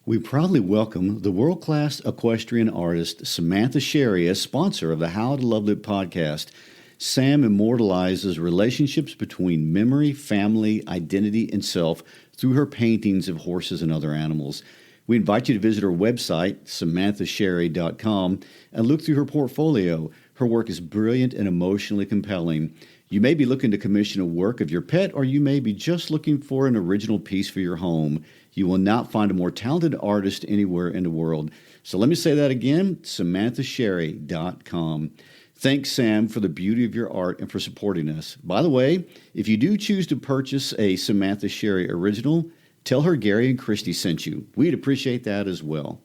We proudly welcome the world-class equestrian artist Samantha Sherry as sponsor of the How to Love It podcast. Sam immortalizes relationships between memory, family, identity, and self through her paintings of horses and other animals. We invite you to visit her website, samanthasherry.com, and look through her portfolio. Her work is brilliant and emotionally compelling. You may be looking to commission a work of your pet, or you may be just looking for an original piece for your home. You will not find a more talented artist anywhere in the world. So let me say that again, samanthasherry.com. Thanks, Sam, for the beauty of your art and for supporting us. By the way, if you do choose to purchase a Samantha Sherry original, tell her Gary and Christy sent you. We'd appreciate that as well.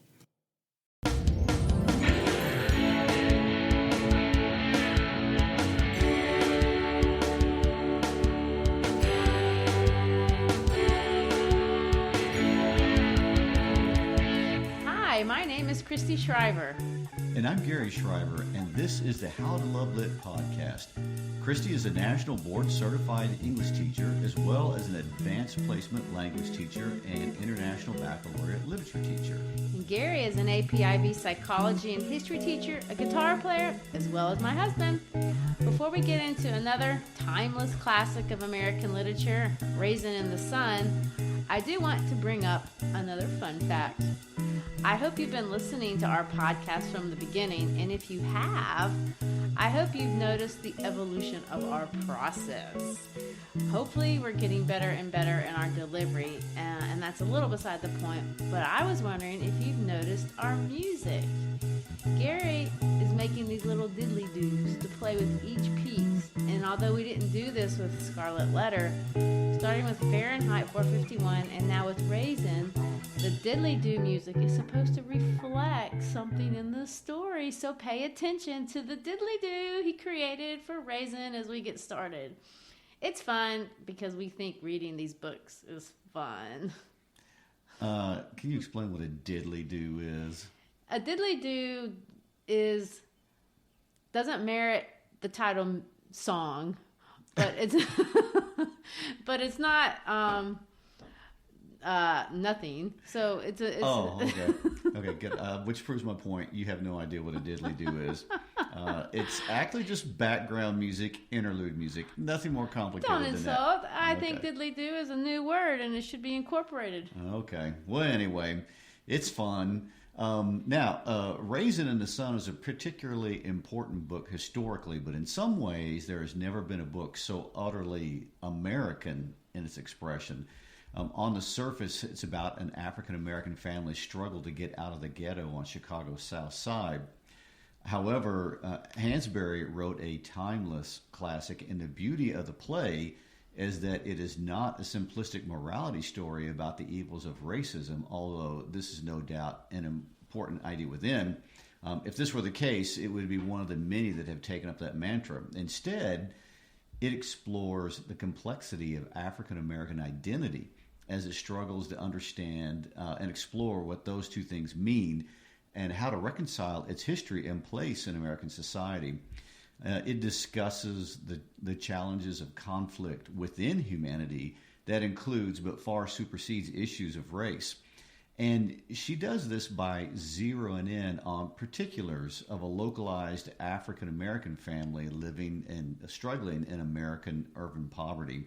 Christy Shriver. And I'm Gary Shriver, and this is the How to Love Lit podcast. Christy is a national board certified English teacher, as well as an advanced placement language teacher and international baccalaureate literature teacher. And Gary is an APIB psychology and history teacher, a guitar player, as well as my husband. Before we get into another timeless classic of American literature, Raisin in the Sun, I do want to bring up another fun fact. I hope you've been listening to our podcast from the beginning, and if you have, I hope you've noticed the evolution of our process. Hopefully, we're getting better and better in our delivery, and that's a little beside the point, but I was wondering if you've noticed our music. Gary is making these little diddly-doos to play with each piece, and although we didn't do this with Scarlet Letter, starting with Fahrenheit 451 and now with Raisin, the diddly-do music is supposed to reflect something in the story, so pay attention to the diddly-do he created for Raisin as we get started. It's fun because we think reading these books is fun. Can you explain what a diddly-do is? A diddly-do doesn't merit the title song, but it's but it's not nothing. So it's okay. Okay, good. Which proves my point. You have no idea what a diddly-do is. It's actually just background music, interlude music. Nothing more complicated Don't than insult. that. I think diddly-do is a new word and it should be incorporated. Okay. Well, anyway, it's fun. Now, Raisin in the Sun is a particularly important book historically, but in some ways there has never been a book so utterly American in its expression. On the surface, it's about an African-American family's struggle to get out of the ghetto on Chicago's South Side. However, Hansberry wrote a timeless classic, and the beauty of the play is that it is not a simplistic morality story about the evils of racism, although this is no doubt an important idea within. If this were the case, it would be one of the many that have taken up that mantra. Instead, it explores the complexity of African-American identity as it struggles to understand and explore what those two things mean and how to reconcile its history and place in American society. It discusses the challenges of conflict within humanity that includes but far supersedes issues of race. And she does this by zeroing in on particulars of a localized African-American family living and struggling in American urban poverty.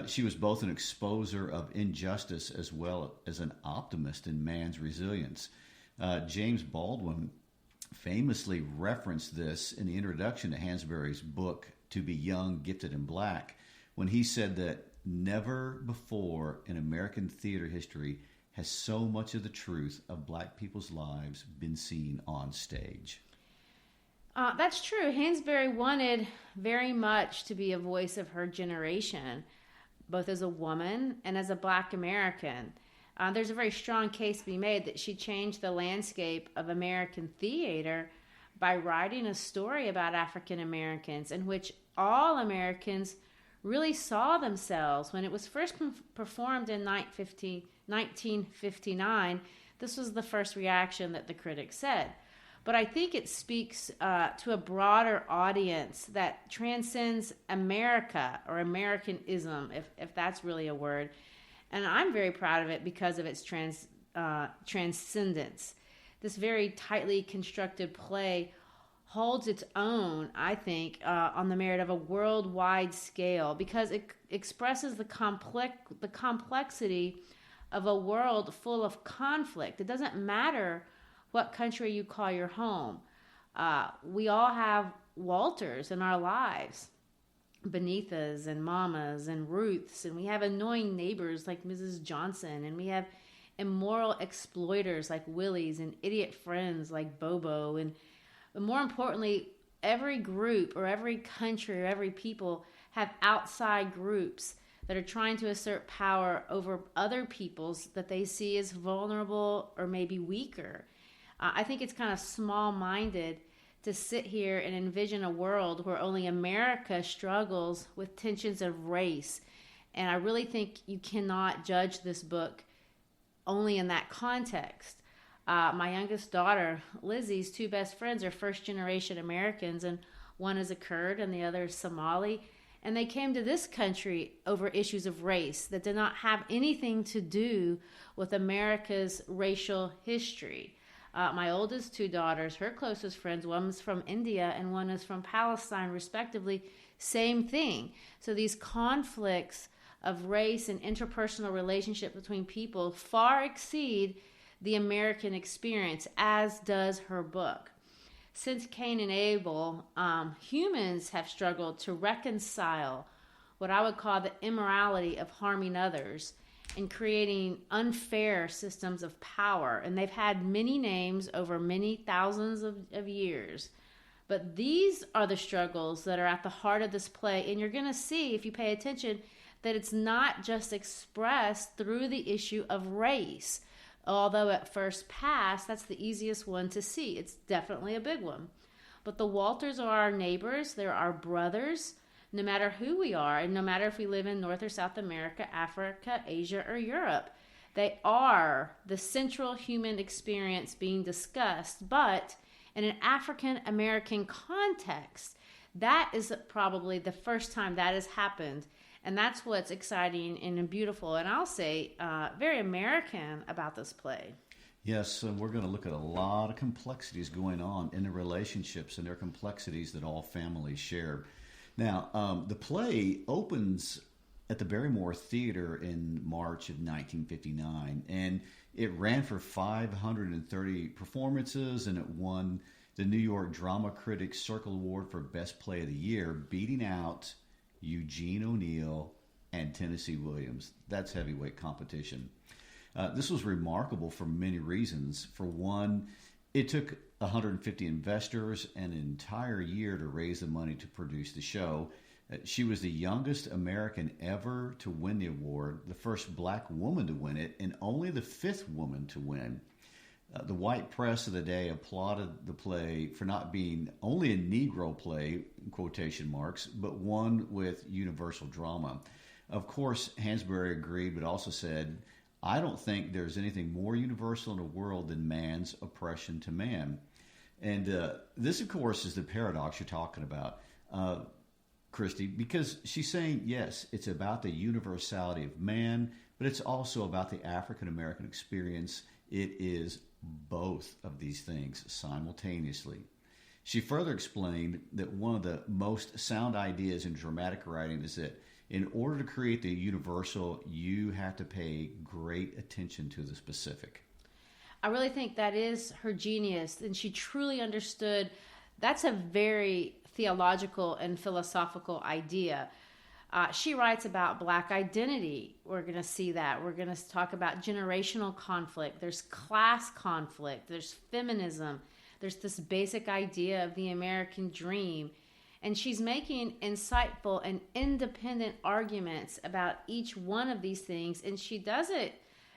She was both an exposer of injustice as well as an optimist in man's resilience. James Baldwin famously referenced this in the introduction to Hansberry's book, To Be Young, Gifted, and Black, when he said that never before in American theater history has so much of the truth of black people's lives been seen on stage. That's true. Hansberry wanted very much to be a voice of her generation, both as a woman and as a black American. There's a very strong case to be made that she changed the landscape of American theater by writing a story about African Americans in which all Americans really saw themselves. When it was first performed in 1959, this was the first reaction that the critics said. But I think it speaks to a broader audience that transcends America or Americanism, if that's really a word. And I'm very proud of it because of its transcendence. This very tightly constructed play holds its own, I think, on the merit of a worldwide scale because it expresses the complexity of a world full of conflict. It doesn't matter what country you call your home. We all have Walters in our lives, Benithas and Mamas and Ruths, and we have annoying neighbors like Mrs. Johnson, and we have immoral exploiters like Willies and idiot friends like Bobo. And more importantly, every group or every country or every people have outside groups that are trying to assert power over other peoples that they see as vulnerable or maybe weaker. I think it's kind of small-minded to sit here and envision a world where only America struggles with tensions of race. And I really think you cannot judge this book only in that context. My youngest daughter, Lizzie's two best friends are first-generation Americans, and one is a Kurd and the other is Somali. And they came to this country over issues of race that did not have anything to do with America's racial history. My oldest two daughters, her closest friends, one is from India and one is from Palestine, respectively, same thing. So these conflicts of race and interpersonal relationship between people far exceed the American experience, as does her book. Since Cain and Abel, humans have struggled to reconcile what I would call the immorality of harming others and creating unfair systems of power. And they've had many names over many thousands of years. But these are the struggles that are at the heart of this play. And you're going to see, if you pay attention, that it's not just expressed through the issue of race. Although at first pass, that's the easiest one to see. It's definitely a big one. But the Walters are our neighbors. They're our brothers, no matter who we are, and no matter if we live in North or South America, Africa, Asia, or Europe. They are the central human experience being discussed, but in an African-American context. That is probably the first time that has happened. And that's what's exciting and beautiful, and I'll say very American about this play. Yes, we're going to look at a lot of complexities going on in the relationships, and their complexities that all families share. Now, the play opens at the Barrymore Theater in March of 1959, and it ran for 530 performances, and it won the New York Drama Critics Circle Award for Best Play of the Year, beating out Eugene O'Neill and Tennessee Williams. That's heavyweight competition. This was remarkable for many reasons. For one, it took 150 investors an entire year to raise the money to produce the show. She was the youngest American ever to win the award, the first black woman to win it, and only the fifth woman to win. The white press of the day applauded the play for not being only a Negro play, in quotation marks, but one with universal drama. Of course, Hansberry agreed, but also said, I don't think there's anything more universal in the world than man's oppression to man. And this, of course, is the paradox you're talking about, Christy, because she's saying, yes, it's about the universality of man, but it's also about the African-American experience. It is both of these things simultaneously. She further explained that one of the most sound ideas in dramatic writing is that in order to create the universal, you have to pay great attention to the specific. I really think that is her genius, and she truly understood. That's a very theological and philosophical idea. She writes about Black identity. We're going to see that. We're going to talk about generational conflict. There's class conflict. There's feminism. There's this basic idea of the American dream. And she's making insightful and independent arguments about each one of these things. And she does it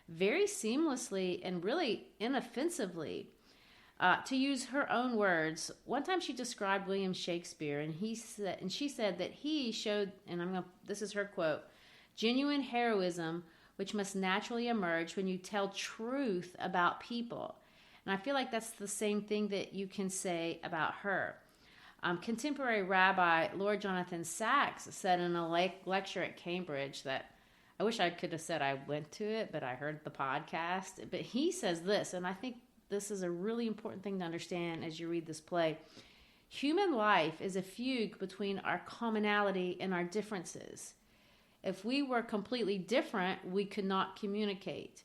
very seamlessly and really inoffensively. To use her own words, one time she described William Shakespeare, and she said that he showed, and this is her quote, genuine heroism which must naturally emerge when you tell truth about people. And I feel like that's the same thing that you can say about her. Contemporary Rabbi Lord Jonathan Sacks said in a lecture at Cambridge that I wish I could have said I went to it, but I heard the podcast. But he says this, and I think this is a really important thing to understand as you read this play. Human life is a fugue between our commonality and our differences. If we were completely different, we could not communicate.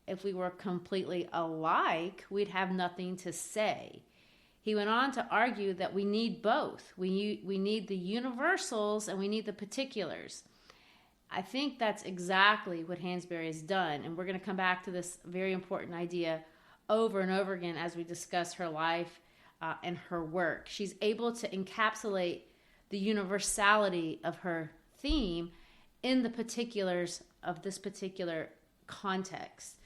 If we were completely alike, we'd have nothing to say. He went on to argue that we need both. We need the universals and we need the particulars. I think that's exactly what Hansberry has done. And we're going to come back to this very important idea over and over again as we discuss her life and her work. She's able to encapsulate the universality of her theme in the particulars of this particular context.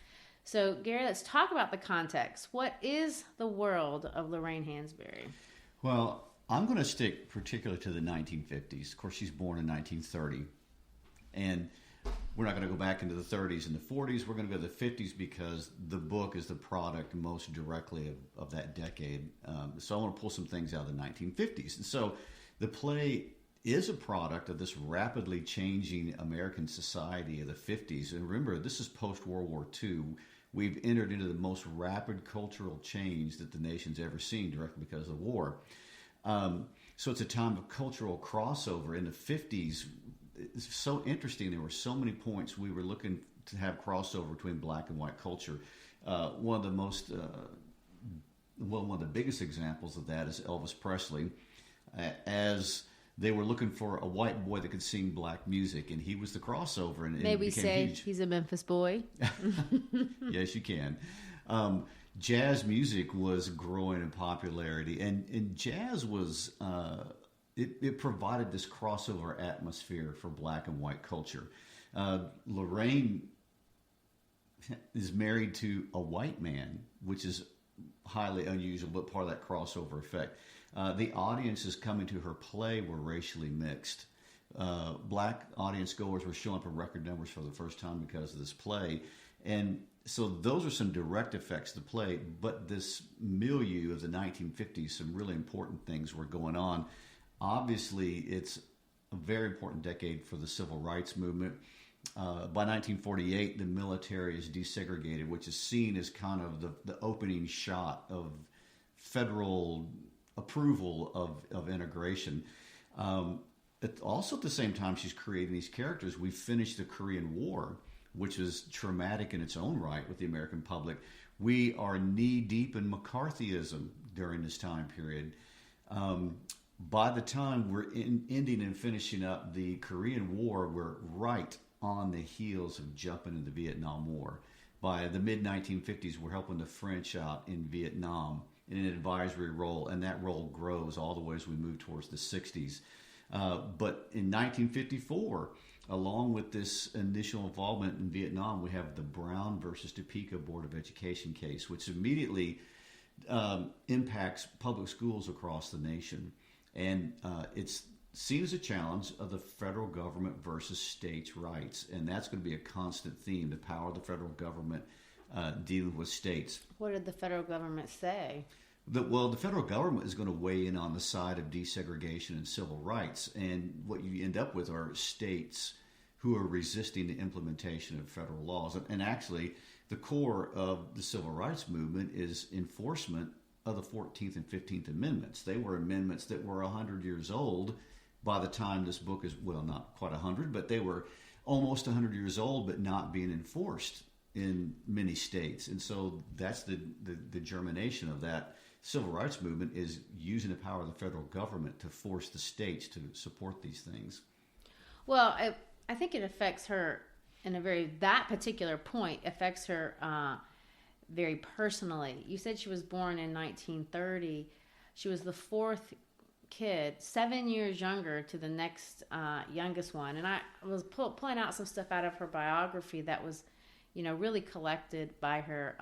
So, Gary, let's talk about the context. What is the world of Lorraine Hansberry? Well, I'm going to stick particularly to the 1950s. Of course, she's born in 1930. And we're not going to go back into the 30s and the 40s. We're going to go to the 50s because the book is the product most directly of that decade. So I want to pull some things out of the 1950s. And so the play is a product of this rapidly changing American society of the 50s. And remember, this is post-World War II. We've entered into the most rapid cultural change that the nation's ever seen directly because of the war. So it's a time of cultural crossover. In the 50s, it's so interesting. There were so many points we were looking to have crossover between black and white culture. One of the biggest examples of that is Elvis Presley, as they were looking for a white boy that could sing black music, and he was the crossover. And Maybe say huge. He's a Memphis boy. Yes, you can. Jazz music was growing in popularity, and jazz was it provided this crossover atmosphere for black and white culture. Lorraine is married to a white man, which is highly unusual, but part of that crossover effect. The audiences coming to her play were racially mixed. Black audience goers were showing up in record numbers for the first time because of this play. And so those are some direct effects of the play, but this milieu of the 1950s, some really important things were going on. Obviously, it's a very important decade for the civil rights movement. By 1948, the military is desegregated, which is seen as kind of the opening shot of federal approval of integration. Also, at the same time she's creating these characters, we finished the Korean War, which was traumatic in its own right with the American public. We are knee-deep in McCarthyism during this time period. By the time we're ending and finishing up the Korean War, we're right on the heels of jumping into the Vietnam War. By the mid-1950s, we're helping the French out in Vietnam in an advisory role, and that role grows all the way as we move towards the 60s. But in 1954, along with this initial involvement in Vietnam, we have the Brown versus Topeka Board of Education case, which immediately impacts public schools across the nation. And it's seen as a challenge of the federal government versus states' rights. And that's going to be a constant theme, the power of the federal government dealing with states. What did the federal government say? The federal government is going to weigh in on the side of desegregation and civil rights. And what you end up with are states who are resisting the implementation of federal laws. And actually, the core of the civil rights movement is enforcement of the 14th and 15th Amendments. They were amendments that were 100 years old by the time this book is, well, not quite 100, but they were almost 100 years old, but not being enforced in many states. And so that's the germination of that civil rights movement, is using the power of the federal government to force the states to support these things. Well, I think it affects her that particular point affects her very personally. You said she was born in 1930. She was the fourth kid, 7 years younger to the next youngest one. And I was pulling out some stuff out of her biography that was, really collected by her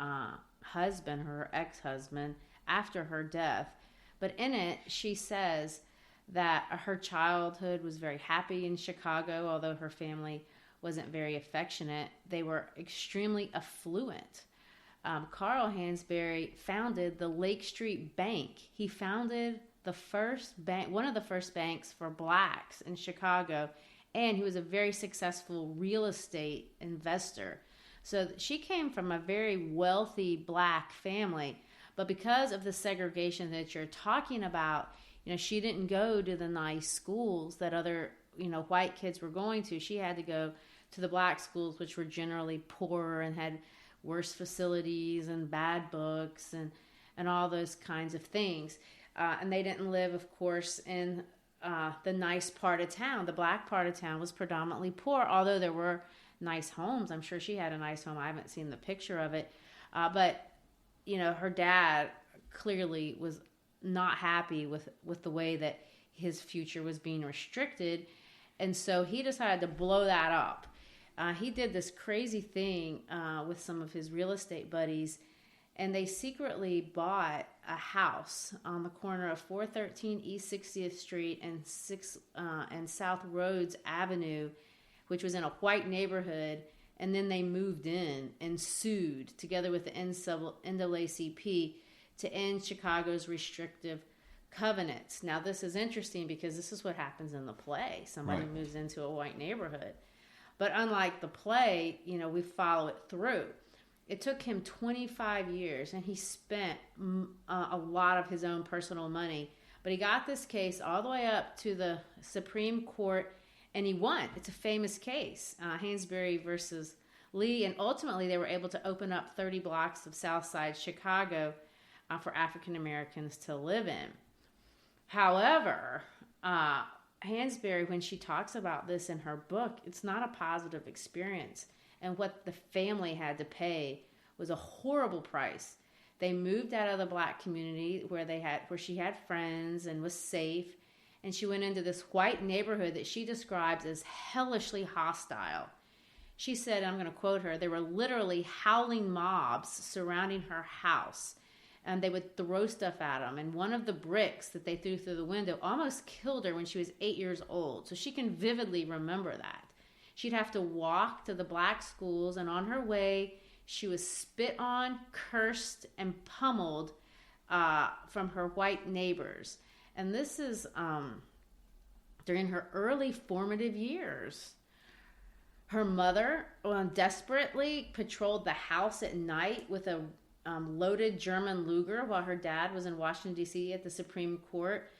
husband, her ex-husband, after her death. But in it, she says that her childhood was very happy in Chicago, although her family wasn't very affectionate. They were extremely affluent. Carl Hansberry founded the Lake Street Bank. He founded the first bank, one of the first banks for blacks in Chicago, and he was a very successful real estate investor. So she came from a very wealthy black family, but because of the segregation that you're talking about, she didn't go to the nice schools that other, white kids were going to. She had to go to the black schools, which were generally poorer and had worse facilities and bad books and all those kinds of things. And they didn't live, of course, in the nice part of town. The black part of town was predominantly poor, although there were nice homes. I'm sure she had a nice home. I haven't seen the picture of it. But, her dad clearly was not happy with the way that his future was being restricted. And so he decided to blow that up. He did this crazy thing with some of his real estate buddies, and they secretly bought a house on the corner of 413 East 60th Street and South Rhodes Avenue, which was in a white neighborhood, and then they moved in and sued together with the NAACP to end Chicago's restrictive covenants. Now, this is interesting because this is what happens in the play. Somebody moves into a white neighborhood. But unlike the play, we follow it through. It took him 25 years, and he spent a lot of his own personal money. But he got this case all the way up to the Supreme Court, and he won. It's a famous case, Hansberry versus Lee. And ultimately, they were able to open up 30 blocks of South Side Chicago for African Americans to live in. However, Hansberry, when she talks about this in her book, it's not a positive experience. And what the family had to pay was a horrible price. They moved out of the black community where she had friends and was safe. And she went into this white neighborhood that she describes as hellishly hostile. She said, I'm going to quote her, there were literally howling mobs surrounding her house. And they would throw stuff at them. And one of the bricks that they threw through the window almost killed her when she was 8 years old. So she can vividly remember that. She'd have to walk to the black schools, and on her way, she was spit on, cursed, and pummeled from her white neighbors. And this is during her early formative years. Her mother desperately patrolled the house at night with a loaded German Luger while her dad was in Washington, D.C. at the Supreme Court,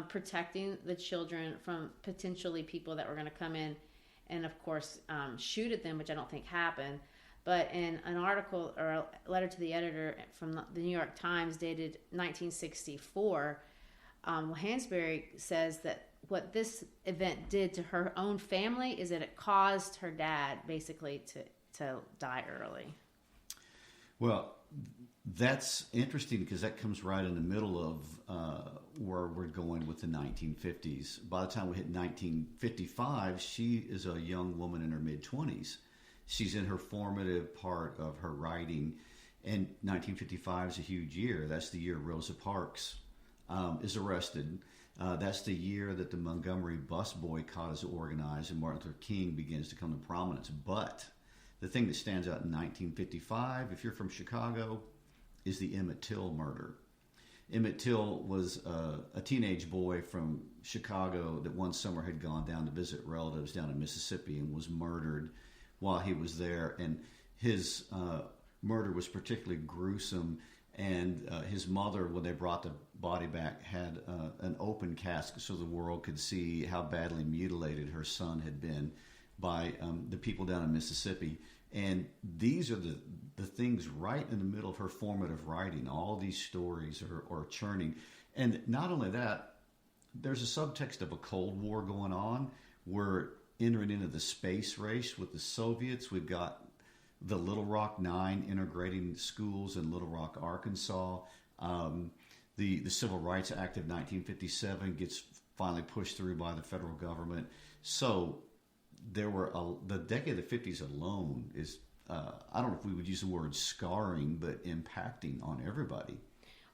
protecting the children from potentially people that were going to come in and, of course, shoot at them, which I don't think happened. But in an article or a letter to the editor from the New York Times dated 1964, Hansberry says that what this event did to her own family is that it caused her dad basically to die early. Well, that's interesting because that comes right in the middle of where we're going with the 1950s. By the time we hit 1955, she is a young woman in her mid-20s. She's in her formative part of her writing, and 1955 is a huge year. That's the year Rosa Parks is arrested. That's the year that the Montgomery bus boycott is organized and Martin Luther King begins to come to prominence. But the thing that stands out in 1955, if you're from Chicago, is the Emmett Till murder. Emmett Till was a teenage boy from Chicago that one summer had gone down to visit relatives down in Mississippi and was murdered while he was there. And his murder was particularly gruesome. And his mother, when they brought the body back, had an open casket so the world could see how badly mutilated her son had been by the people down in Mississippi. And these are the things right in the middle of her formative writing. All these stories are churning. And not only that, there's a subtext of a Cold War going on. We're entering into the space race with the Soviets. We've got the Little Rock Nine integrating schools in Little Rock, Arkansas. The Civil Rights Act of 1957 gets finally pushed through by the federal government. So there were the decade of the 50s alone is, I don't know if we would use the word scarring, but impacting on everybody.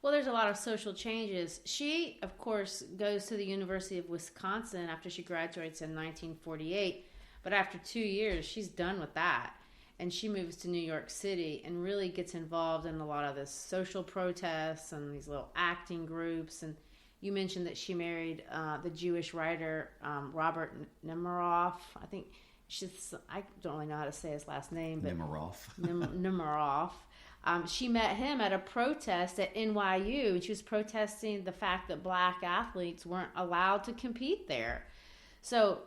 Well, there's a lot of social changes. She, of course, goes to the University of Wisconsin after she graduates in 1948. But after 2 years, she's done with that. And she moves to New York City and really gets involved in a lot of this social protests and these little acting groups. And you mentioned that she married the Jewish writer Robert Nemiroff. I think I don't really know how to say his last name, but Nemiroff. She met him at a protest at NYU, and she was protesting the fact that black athletes weren't allowed to compete there. So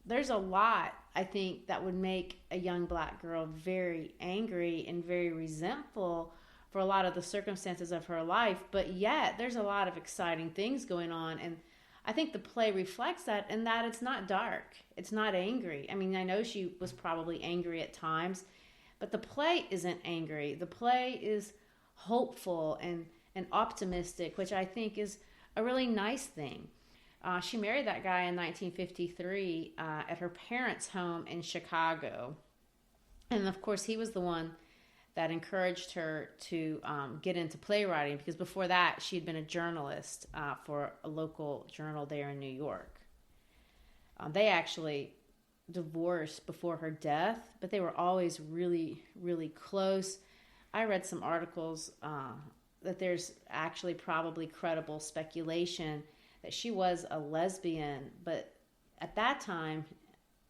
there's a lot, I think, that would make a young black girl very angry and very resentful for a lot of the circumstances of her life. But yet there's a lot of exciting things going on, and I think the play reflects that, in that it's not dark. It's not angry. I mean, I know she was probably angry at times, but the play isn't angry. The play is hopeful and optimistic, which I think is a really nice thing. She married that guy in 1953 at her parents' home in Chicago. And of course, he was the one that encouraged her to get into playwriting, because before that, she had been a journalist for a local journal there in New York. They actually divorced before her death, but they were always really, really close. I read some articles that there's actually probably credible speculation that she was a lesbian, but at that time,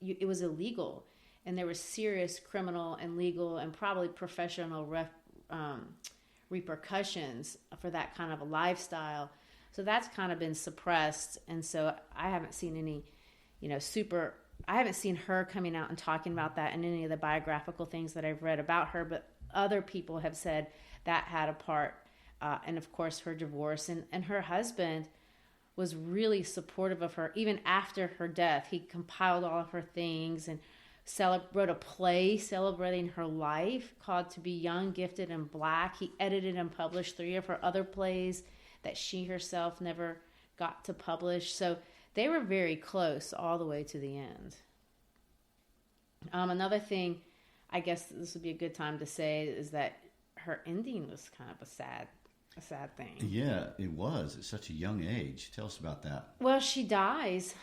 it was illegal, and there was serious criminal and legal and probably professional repercussions for that kind of a lifestyle. So that's kind of been suppressed, and so I haven't seen any, I haven't seen her coming out and talking about that in any of the biographical things that I've read about her, but other people have said that had a part, and of course her divorce, and her husband was really supportive of her even after her death. He compiled all of her things and wrote a play celebrating her life called To Be Young, Gifted, and Black. He edited and published 3 of her other plays that she herself never got to publish. So they were very close all the way to the end. Another thing, I guess this would be a good time to say, is that her ending was kind of a sad thing. Yeah, it was at such a young age. Tell us about that. Well, she dies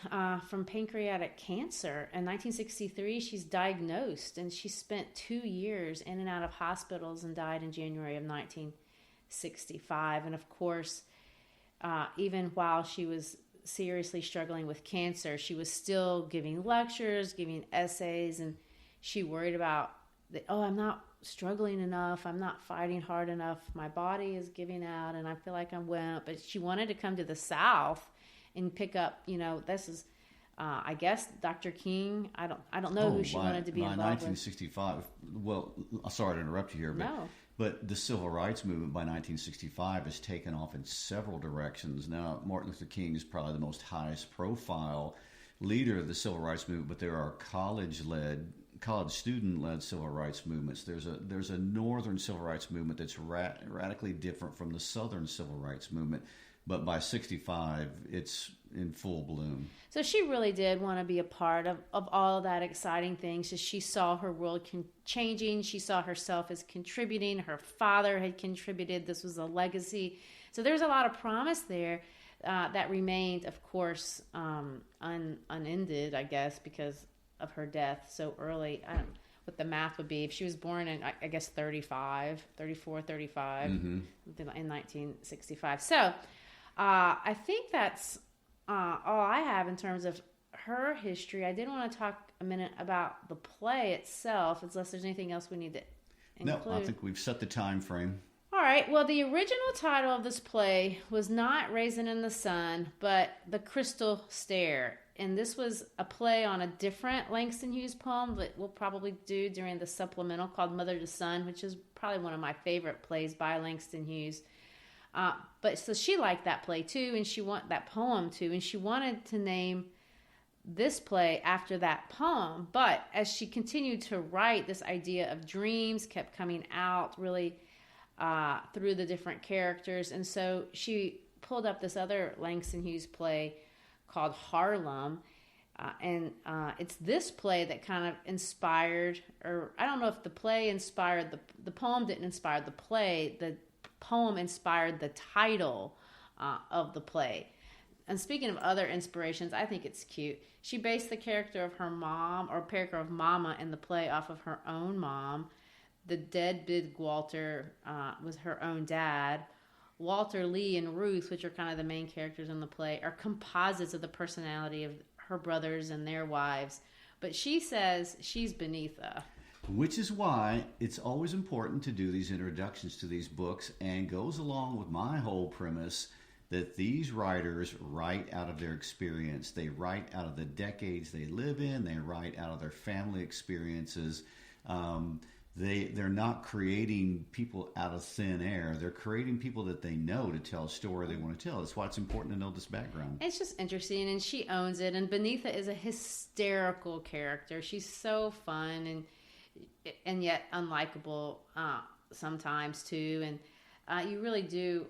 from pancreatic cancer. In 1963, she's diagnosed, and she spent 2 years in and out of hospitals and died in January of 1965. And of course, even while she was seriously struggling with cancer, she was still giving lectures, giving essays, and she worried about I'm not struggling enough, I'm not fighting hard enough, my body is giving out, and I feel like I'm wimp. But she wanted to come to the South and pick up, this is I guess Dr. King. I don't know who she wanted to be involved 1965 with. Well, sorry to interrupt you here, No. But the civil rights movement by 1965 has taken off in several directions. Now, Martin Luther King is probably the most highest profile leader of the civil rights movement, but there are college student-led civil rights movements. There's a northern civil rights movement that's radically different from the southern civil rights movement. But by 65, it's in full bloom. So she really did want to be a part of all of that exciting things. So she saw her world changing. She saw herself as contributing. Her father had contributed. This was a legacy. So there's a lot of promise there that remained, of course, unended, I guess, because of her death so early. I don't know what the math would be. If she was born in, I guess, 34, 35, in 1965. So I think that's all I have in terms of her history. I did want to talk a minute about the play itself, unless there's anything else we need to include. No, I think we've set the time frame. All right. Well, the original title of this play was not Raisin in the Sun, but The Crystal Stair. And this was a play on a different Langston Hughes poem that we'll probably do during the supplemental called Mother to Son, which is probably one of my favorite plays by Langston Hughes. But so she liked that play too, and that poem too, and she wanted to name this play after that poem. But as she continued to write, this idea of dreams kept coming out really through the different characters, and so she pulled up this other Langston Hughes play called Harlem, and it's this play that kind of inspired, or I don't know if the play inspired the poem didn't inspire the play. The poem inspired the title of the play. And speaking of other inspirations, I think it's cute. She based the character of her mom, or character of Mama in the play, off of her own mom. The dead Big Walter was her own dad. Walter, Lee, and Ruth, which are kind of the main characters in the play, are composites of the personality of her brothers and their wives. But she says she's Beneatha. Which is why it's always important to do these introductions to these books, and goes along with my whole premise that these writers write out of their experience. They write out of the decades they live in. They write out of their family experiences. They're not creating people out of thin air. They're creating people that they know to tell a story they want to tell. That's why it's important to know this background. It's just interesting, and she owns it. And Beneatha is a hysterical character. She's so fun and yet unlikable sometimes too. And you really do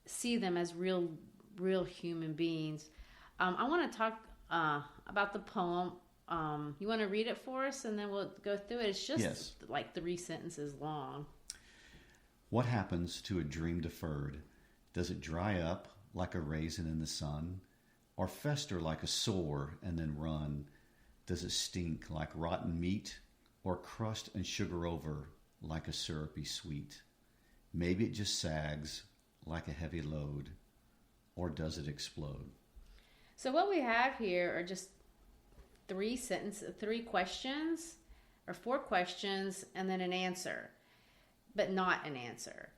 see them as real human beings. I want to talk about the poem. You want to read it for us, and then we'll go through it. It's just like 3 sentences long. What happens to a dream deferred? Does it dry up like a raisin in the sun, or fester like a sore and then run? Does it stink like rotten meat, or crust and sugar over like a syrupy sweet? Maybe it just sags like a heavy load, or does it explode? So what we have here are just 3 questions, or 4 questions, and then an answer, but not an answer.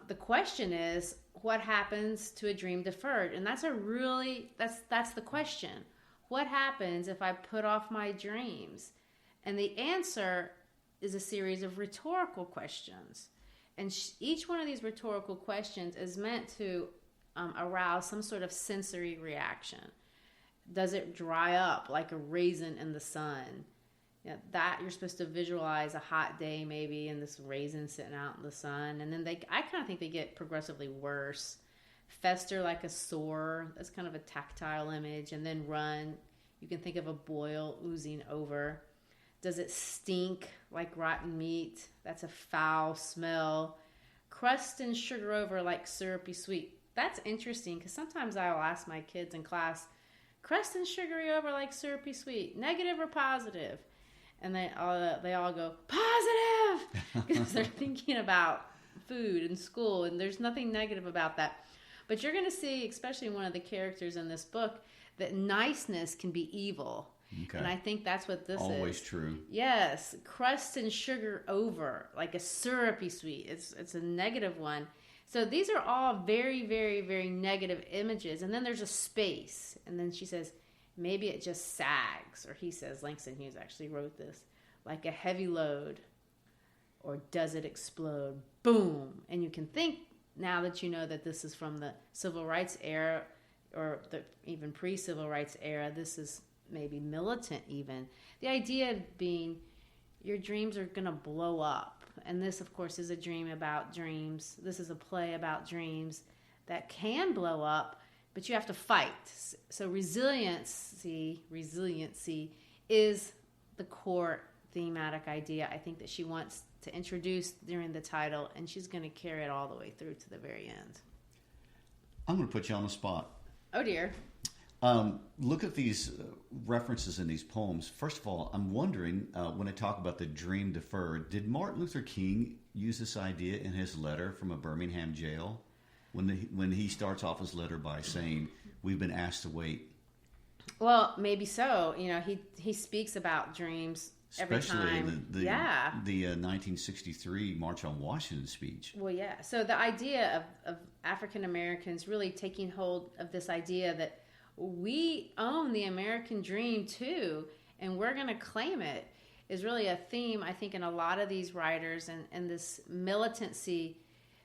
The question is, what happens to a dream deferred? And that's the question. What happens if I put off my dreams? And the answer is a series of rhetorical questions. And each one of these rhetorical questions is meant to arouse some sort of sensory reaction. Does it dry up like a raisin in the sun? That you're supposed to visualize a hot day maybe, and this raisin sitting out in the sun. And then I kind of think they get progressively worse. Fester like a sore. That's kind of a tactile image. And then run. You can think of a boil oozing over. Does it stink like rotten meat? That's a foul smell. Crust and sugar over like syrupy sweet. That's interesting, because sometimes I'll ask my kids in class, crust and sugary over like syrupy sweet, negative or positive? And they all go, positive! Because they're thinking about food in school, and there's nothing negative about that. But you're going to see, especially in one of the characters in this book, that niceness can be evil. Okay. And I think that's what this Always is. true. Yes. Crust and sugar over, like a syrupy sweet. It's a negative one. So these are all very, very, very negative images. And then there's a space. And then she says, maybe it just sags. Or he says, Langston Hughes actually wrote this, like a heavy load. Or does it explode? Boom. And you can think, now that you know that this is from the Civil Rights era, or even pre-Civil Rights era, this is maybe militant even. The idea being your dreams are going to blow up. And this, of course, is a dream about dreams. This is a play about dreams that can blow up, but you have to fight. So resiliency is the core thematic idea I think that she wants to introduce during the title, and she's going to carry it all the way through to the very end. I'm going to put you on the spot. Oh, dear. Look at these references in these poems. First of all, I'm wondering, when I talk about the dream deferred, did Martin Luther King use this idea in his letter from a Birmingham jail? When he starts off his letter by saying, we've been asked to wait. Well, maybe so. You know, he speaks about dreams every time. Especially the 1963 March on Washington speech. Well, yeah. So the idea of African Americans really taking hold of this idea that we own the American dream too, and we're going to claim it, is really a theme, I think, in a lot of these writers. And this militancy,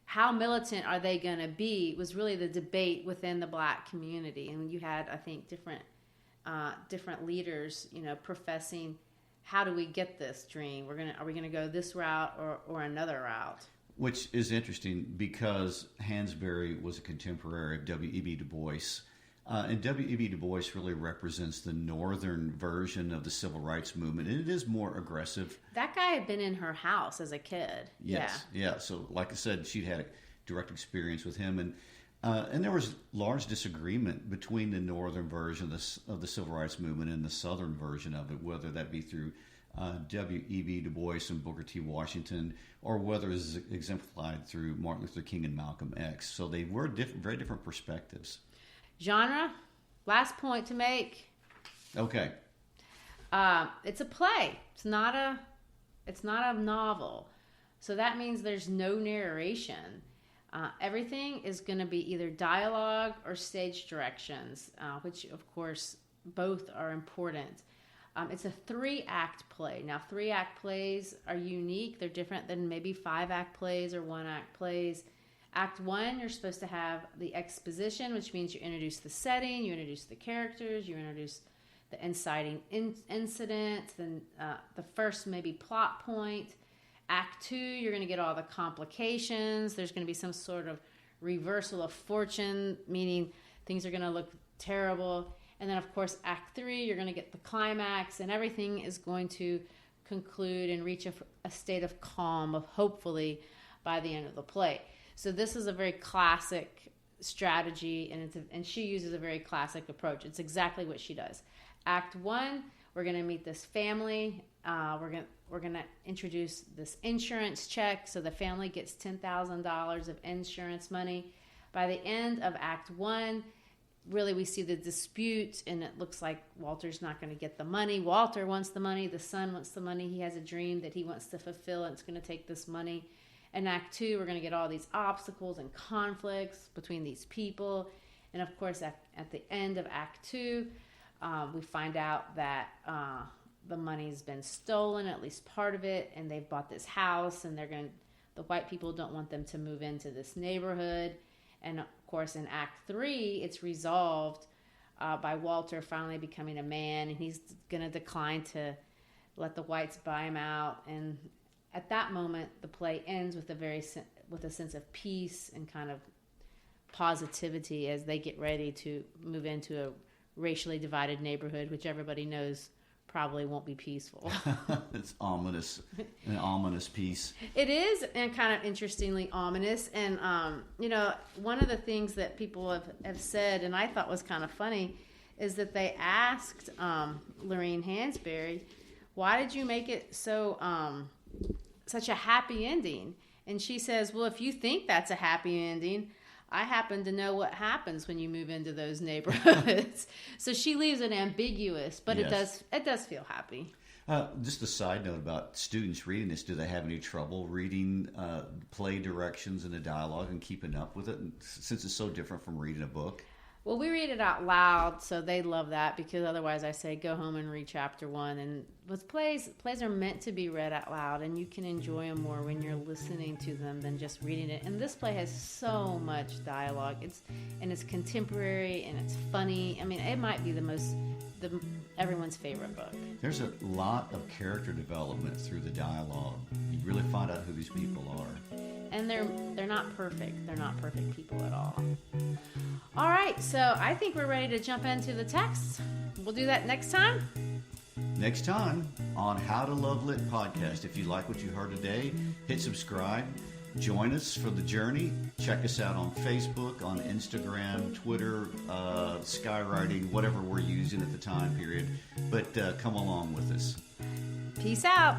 how militant are they going to be, was really the debate within the Black community. And you had, I think, different leaders, professing, how do we get this dream? Are we gonna go this route or another route? Which is interesting, because Hansberry was a contemporary of W.E.B. Du Bois. And W.E.B. Du Bois really represents the northern version of the civil rights movement, and it is more aggressive. That guy had been in her house as a kid. Yes, yeah. So, like I said, she'd had a direct experience with him, and there was large disagreement between the northern version of the civil rights movement and the southern version of it, whether that be through W.E.B. Du Bois and Booker T. Washington, or whether it's exemplified through Martin Luther King and Malcolm X. So they were very different perspectives. Genre, last point to make. Okay. It's a play. It's not a novel. So that means there's no narration. Everything is going to be either dialogue or stage directions, which, of course, both are important. It's a 3-act play. Now, 3-act plays are unique. They're different than maybe 5-act plays or 1-act plays. Act 1, you're supposed to have the exposition, which means you introduce the setting, you introduce the characters, you introduce the inciting incident, then the first maybe plot point. Act 2, you're going to get all the complications. There's going to be some sort of reversal of fortune, meaning things are going to look terrible. And then, of course, Act 3, you're going to get the climax, and everything is going to conclude and reach a state of calm, hopefully, by the end of the play. So this is a very classic strategy, and she uses a very classic approach. It's exactly what she does. Act 1, we're going to meet this family. We're going to introduce this insurance check, so the family gets $10,000 of insurance money. By the end of Act 1, really we see the dispute, and it looks like Walter's not going to get the money. Walter wants the money. The son wants the money. He has a dream that he wants to fulfill, and it's going to take this money. In Act 2, we're going to get all these obstacles and conflicts between these people. And, of course, at the end of Act 2, we find out that the money's been stolen, at least part of it, and they've bought this house, and the white people don't want them to move into this neighborhood. And, of course, in Act 3, it's resolved by Walter finally becoming a man, and he's going to decline to let the whites buy him out. And at that moment, the play ends with a sense of peace and kind of positivity as they get ready to move into a racially divided neighborhood, which everybody knows probably won't be peaceful. It's ominous, an ominous piece. It is, and kind of interestingly ominous. And, one of the things that people have said, and I thought was kind of funny, is that they asked Lorraine Hansberry, why did you make it such a happy ending? And she says, well, if you think that's a happy ending, I happen to know what happens when you move into those neighborhoods. So she leaves it ambiguous, but yes. it does feel happy. Just a side note about students reading this. Do they have any trouble reading play directions and the dialogue and keeping up with it, since it's so different from reading a book? Well, we read it out loud, so they love that, because otherwise I say go home and read chapter 1. And with plays are meant to be read out loud, and you can enjoy them more when you're listening to them than just reading it. And this play has so much dialogue. It's contemporary, and it's funny. I mean, it might be everyone's favorite book. There's a lot of character development through the dialogue. You really find out who these people are. And they're not perfect. They're not perfect people at all. All right, so I think we're ready to jump into the text. We'll do that next time. Next time on How to Love Lit podcast. If you like what you heard today, hit subscribe. Join us for the journey. Check us out on Facebook, on Instagram, Twitter, Skywriting, whatever we're using at the time period. But come along with us. Peace out.